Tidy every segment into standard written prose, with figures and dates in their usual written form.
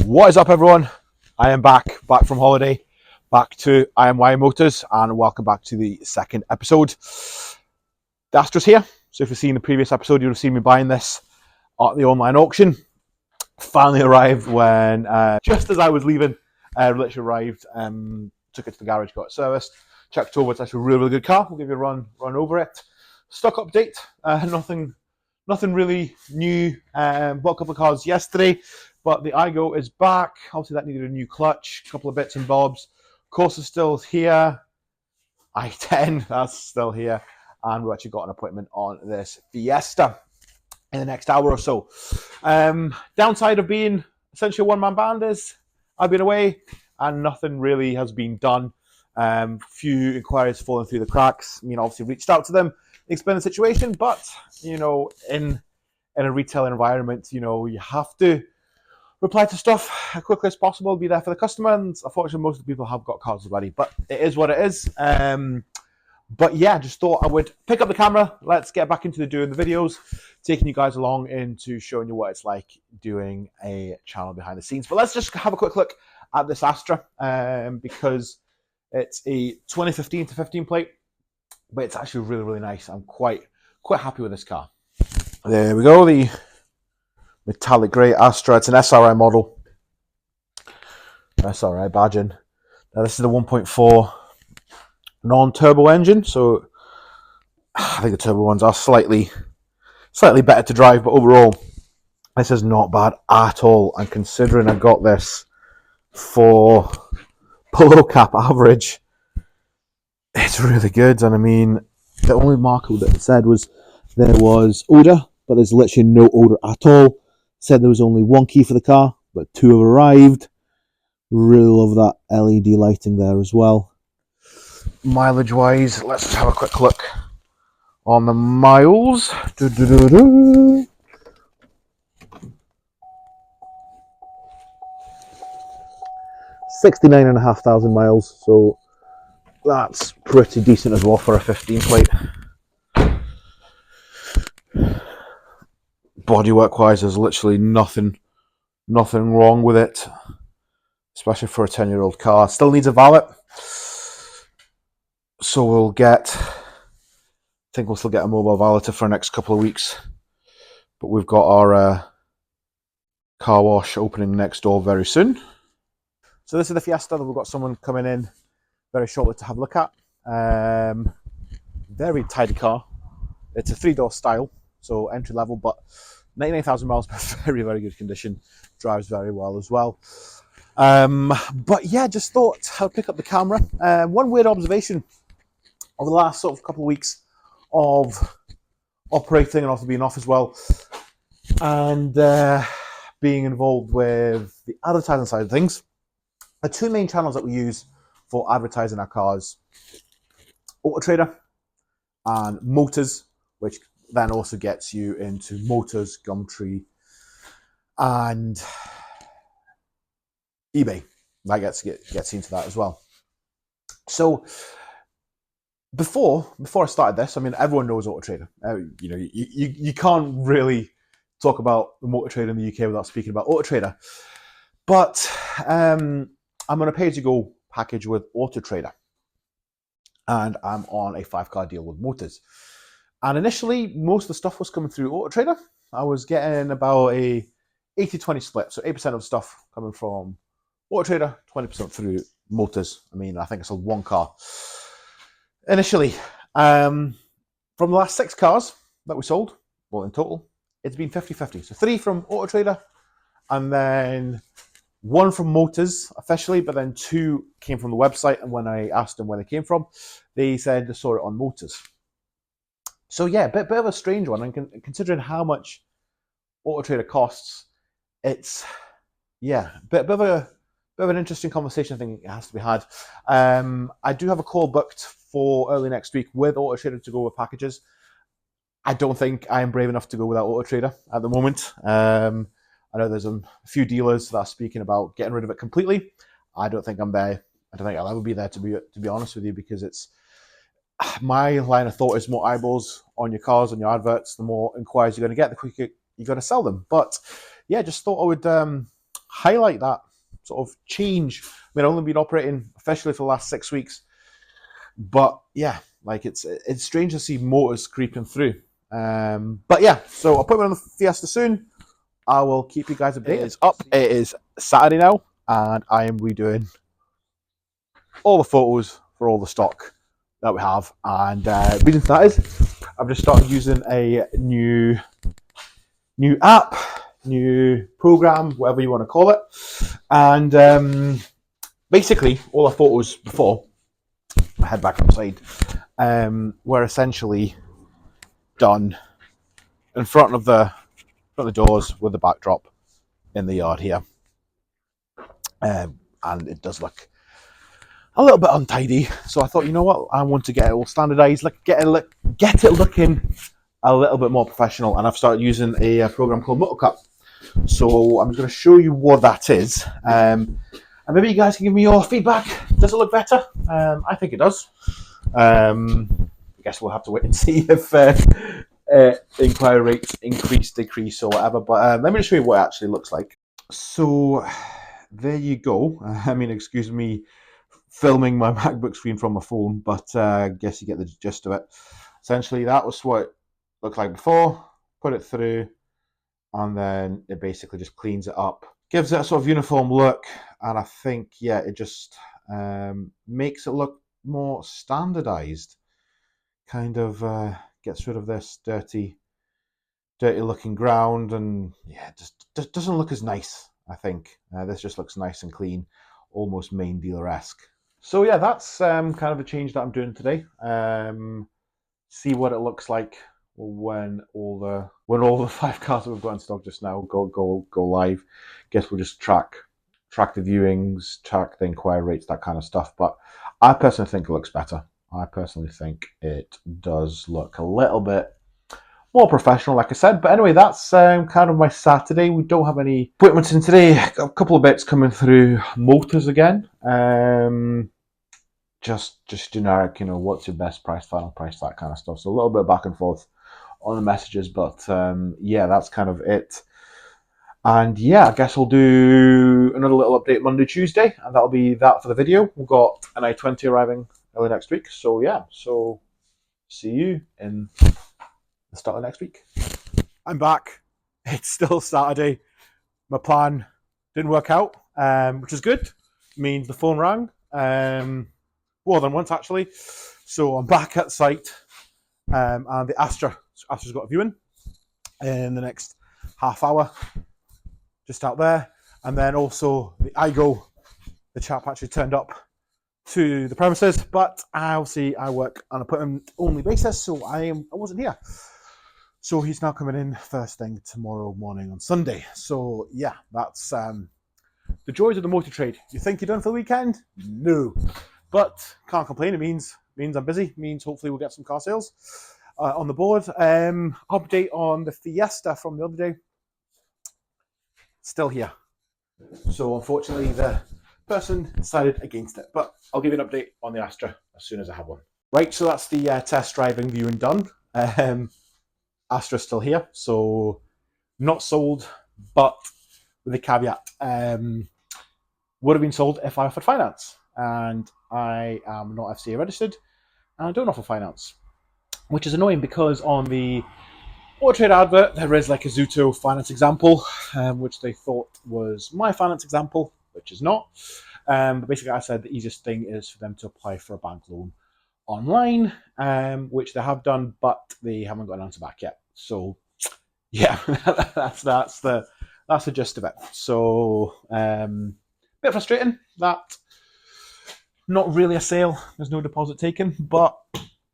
What is up, everyone? I am back from holiday, back to IMY Motors, and welcome back to the second episode. The Astra's here, so if you've seen the previous episode, you'll have seen me buying this at the online auction. Finally arrived when, just as I was leaving, literally arrived, took it to the garage, got it serviced, checked over. It's actually a really, really good car. We'll give you a run over it. Stock update, nothing really new. Bought a couple of cars yesterday, but the iGo is back. Obviously, that needed a new clutch, a couple of bits and bobs. Corsa's still here. i10, that's still here. And we've actually got an appointment on this Fiesta in the next hour or so. Downside of being essentially a one-man band is I've been away and nothing really has been done. Few inquiries falling through the cracks. Obviously reached out to them, explained the situation, but, in a retail environment, you have to reply to stuff as quickly as possible, be there for the customer, and unfortunately most of the people have got cars already, but it is what it is. But yeah, just thought I would pick up the camera. Let's get back into doing the videos, taking you guys along into showing you what it's like doing a channel behind the scenes. But let's just have a quick look at this Astra, because it's a 2015 to 15 plate, but it's actually really, really nice. I'm quite happy with this car. There we go, the metallic grey Astra. It's an SRI model. SRI badging. Now this is the 1.4 non-turbo engine, so I think the turbo ones are slightly better to drive, but overall this is not bad at all. And considering I got this for below cap average, it's really good. And I mean, the only marker that it said was there was odour, but there's literally no odour at all. Said there was only one key for the car, but two have arrived. Really love that LED lighting there as well. Mileage wise, let's just have a quick look on the miles. 69,500 miles, so that's pretty decent as well for a 15 plate. Bodywork wise, there's literally nothing wrong with it, especially for a 10-year-old car. Still needs a valet, so we'll still get a mobile valeter for the next couple of weeks. But we've got our car wash opening next door very soon. So this is the Fiesta that we've got someone coming in very shortly to have a look at. Very tidy car. It's a 3-door style, so entry level, but 99,000 miles, but very, very good condition. Drives very well as well. But yeah, just thought I'd pick up the camera. One weird observation over the last sort of couple of weeks of operating and also being off as well, and being involved with the advertising side of things. The two main channels that we use for advertising our cars: Auto Trader and Motors, which then also gets you into Motors, Gumtree, and eBay. That gets into that as well. So before I started this, I mean, everyone knows Auto Trader. You can't really talk about the motor trade in the UK without speaking about Auto Trader. But I'm on a pay-as-you-go package with Auto Trader, and I'm on a 5-car deal with Motors. And initially, most of the stuff was coming through Auto Trader. I was getting about a 80-20 split, so 8% of stuff coming from Auto Trader, 20% through Motors. I mean, I think I sold one car initially. From the last 6 cars that we sold, well, in total, it's been 50-50. So 3 from Auto Trader, and then 1 from Motors officially, but then 2 came from the website. And when I asked them where they came from, they said they saw it on Motors. So yeah, a bit of a strange one, and considering how much Auto Trader costs, it's a bit of an interesting conversation. I think it has to be had. I do have a call booked for early next week with Auto Trader to go with packages. I don't think I am brave enough to go without Auto Trader at the moment. I know there's a few dealers that are speaking about getting rid of it completely. I don't think I'm there. I don't think I'll ever be there, to be honest with you, because it's my line of thought is more eyeballs on your cars, on your adverts. The more inquiries you're going to get, the quicker you're going to sell them. But yeah, just thought I would highlight that sort of change. I mean, I've only been operating officially for the last 6 weeks, but yeah, like it's strange to see motors creeping through. But yeah, so I'll put one on the Fiesta soon. I will keep you guys updated. It is up. It is Saturday now, and I am redoing all the photos for all the stock that we have. And reason for that is I've just started using a new app, new program, whatever you want to call it. And basically, all the photos before, I head back outside, were essentially done in front of the doors with the backdrop in the yard here. And it does look a little bit untidy, so I thought, you know what, I want to get it all standardized, like get it looking a little bit more professional, and I've started using a program called MotoCut. So I'm just going to show you what that is, and maybe you guys can give me your feedback. Does it look better? I think it does. I guess we'll have to wait and see if inquiry rates increase, decrease, or whatever. But let me just show you what it actually looks like. So there you go. I mean, excuse me filming my MacBook screen from my phone, but I guess you get the gist of it. Essentially, that was what it looked like before. Put it through, and then it basically just cleans it up, gives it a sort of uniform look, and I think, yeah, it just makes it look more standardized. Kind of gets rid of this dirty looking ground, and yeah, just doesn't look as nice. I think this just looks nice and clean, almost main dealer-esque. So yeah, that's kind of a change that I'm doing today. See what it looks like when all the 5 cars that we've got in stock just now go live. Guess we'll just track the viewings, track the inquiry rates, that kind of stuff. But I personally think it looks better. I personally think it does look a little bit more professional, like I said. But anyway, that's kind of my Saturday. We don't have any appointments in today. Got a couple of bits coming through Motors again. Just generic, what's your best price, final price, that kind of stuff. So a little bit back and forth on the messages, but yeah, that's kind of it. And yeah, I guess we'll do another little update Monday, Tuesday, and that'll be that for the video. We've got an i20 arriving early next week. So yeah, so see you in the start of next week. I'm back. It's still Saturday. My plan didn't work out, which is good. It means the phone rang. More than once, actually. So I'm back at site, and the Astra's got a viewing in the next half hour, just out there. And then also the IGO, the chap actually turned up to the premises, but obviously I work on appointment only basis, so I wasn't here. So he's now coming in first thing tomorrow morning on Sunday. So yeah, that's the joys of the motor trade. You think you're done for the weekend? No. But can't complain. It means I'm busy. It means hopefully we'll get some car sales on the board. Update on the Fiesta from the other day. Still here. So unfortunately, the person decided against it. But I'll give you an update on the Astra as soon as I have one. Right, so that's the test driving viewing done. Astra's still here, so not sold, but with a caveat. Would have been sold if I offered finance. And I am not FCA registered, and I don't offer finance, which is annoying because on the Auto Trade advert there is like a Zuto finance example, which they thought was my finance example, which is not. But basically, I said the easiest thing is for them to apply for a bank loan online, which they have done, but they haven't got an answer back yet. So yeah, that's the gist of it. So bit frustrating that. Not really a sale. There's no deposit taken, but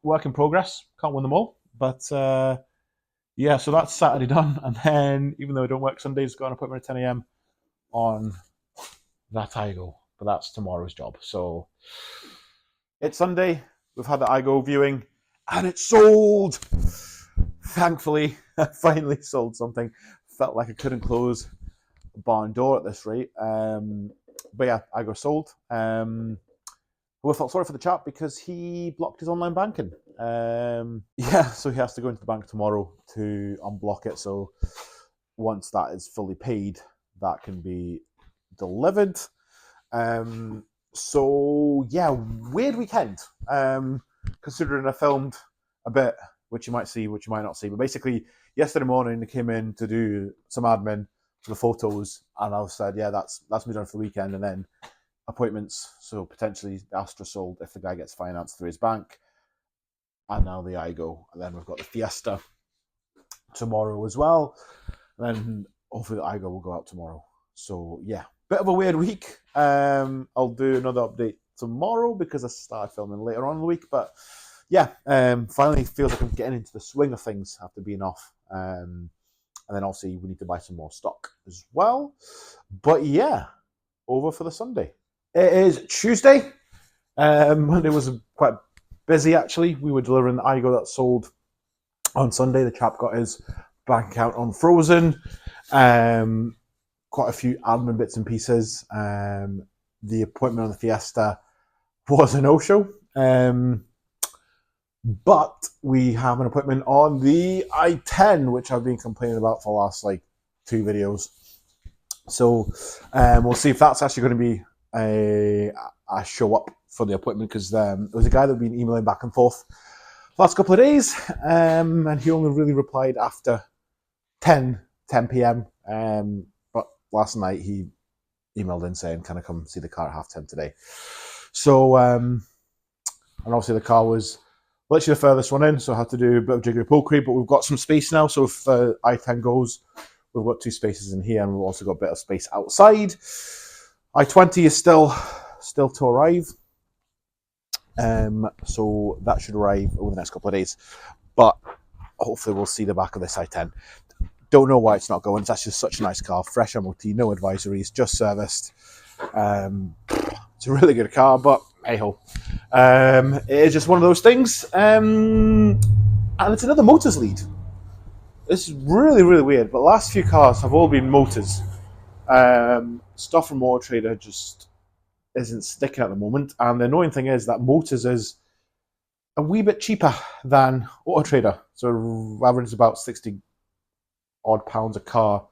work in progress. Can't win them all. But yeah, so that's Saturday done. And then, even though I don't work Sundays, got an appointment at 10 a.m. on that IGO. But that's tomorrow's job. So it's Sunday. We've had the IGO viewing, and it's sold. Thankfully, I finally sold something. Felt like I couldn't close the barn door at this rate. But yeah, IGO sold. We felt sorry for the chap because he blocked his online banking. Yeah, so he has to go into the bank tomorrow to unblock it. So once that is fully paid, that can be delivered. So yeah, weird weekend. Considering I filmed a bit, which you might see, which you might not see. But basically, yesterday morning I came in to do some admin for the photos, and I said, yeah, that's me done for the weekend, and then appointments. So potentially the Astra sold if the guy gets financed through his bank, and now the Igo, and then we've got the Fiesta tomorrow as well. And then hopefully the Igo will go out tomorrow. So yeah, bit of a weird week. I'll do another update tomorrow because I started filming later on in the week. But yeah, finally feels like I'm getting into the swing of things after being off. And then obviously we need to buy some more stock as well. But yeah, over for the Sunday. It is Tuesday. Monday was quite busy actually. We were delivering the Igo that sold on Sunday. The chap got his bank account unfrozen. Quite a few admin bits and pieces. The appointment on the Fiesta was a no-show. But we have an appointment on the i10, which I've been complaining about for the last like 2 videos. So we'll see if that's actually going to be a show up for the appointment, because there was a guy that had been emailing back and forth the last couple of days, and he only really replied after 10 p.m. But last night he emailed in saying, can I come see the car at 10:30 today? So, and obviously the car was literally the furthest one in, so I had to do a bit of jiggery pokery, but we've got some space now, so if i10 goes, we've got 2 spaces in here, and we've also got a bit of space outside. i20 is still to arrive, so that should arrive over the next couple of days, but hopefully we'll see the back of this i10. Don't know why it's not going. It's actually such a nice car, fresh MOT, no advisories, just serviced. It's a really good car, but hey-ho. It is just one of those things, and it's another Motors lead. This is really, really weird, but the last few cars have all been Motors. Stuff from Auto Trader just isn't sticking at the moment, and the annoying thing is that Motors is a wee bit cheaper than Auto Trader, so average is about 60 odd pounds a car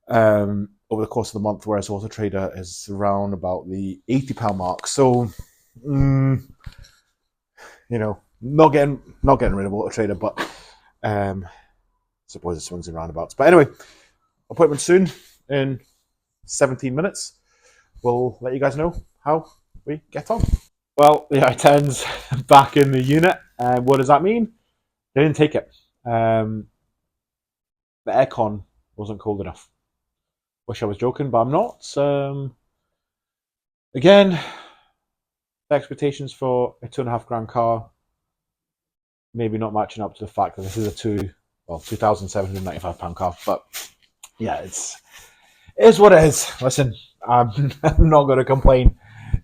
over the course of the month, whereas Auto Trader is around about the £80 mark. So, you know, not getting rid of Auto Trader, but I suppose it swings and roundabouts. But anyway, appointment soon in 17 minutes. We'll let you guys know how we get on. Well, the i10's back in the unit. What does that mean? They didn't take it. The aircon wasn't cold enough. Wish I was joking, but I'm not. Again, the expectations for a £2.5 car maybe not matching up to the fact that this is a £2,795 car. But yeah, it is what it is. Listen, I'm not going to complain.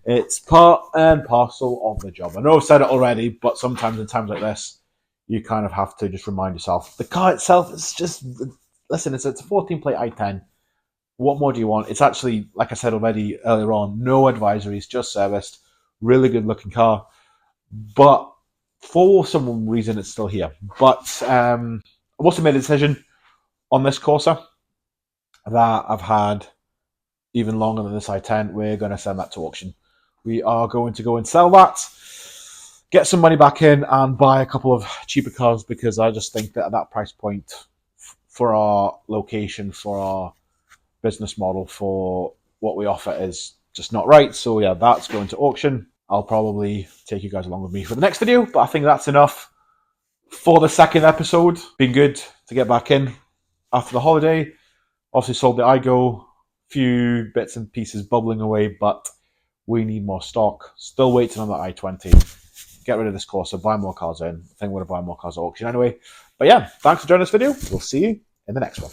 It's part and parcel of the job. I know I've said it already, but sometimes in times like this, you kind of have to just remind yourself. The car itself is just, listen, it's a 14-plate i10. What more do you want? It's actually, like I said already earlier on, no advisories, just serviced. Really good looking car. But for some reason, it's still here. But I've also made a decision on this Corsa that I've had even longer than this i10. We're going to send that to auction. We are going to go and sell that, get some money back in, and buy a couple of cheaper cars, because I just think that at that price point, for our location, for our business model, for what we offer, is just not right. So yeah, that's going to auction. I'll probably take you guys along with me for the next video, but I think that's enough for the second episode. Been good to get back in after the holiday. Obviously sold the Igo, few bits and pieces bubbling away, but we need more stock. Still waiting on the i20. Get rid of this Corsa, buy more cars in. I think we're going to buy more cars at auction anyway. But yeah, thanks for joining this video. We'll see you in the next one.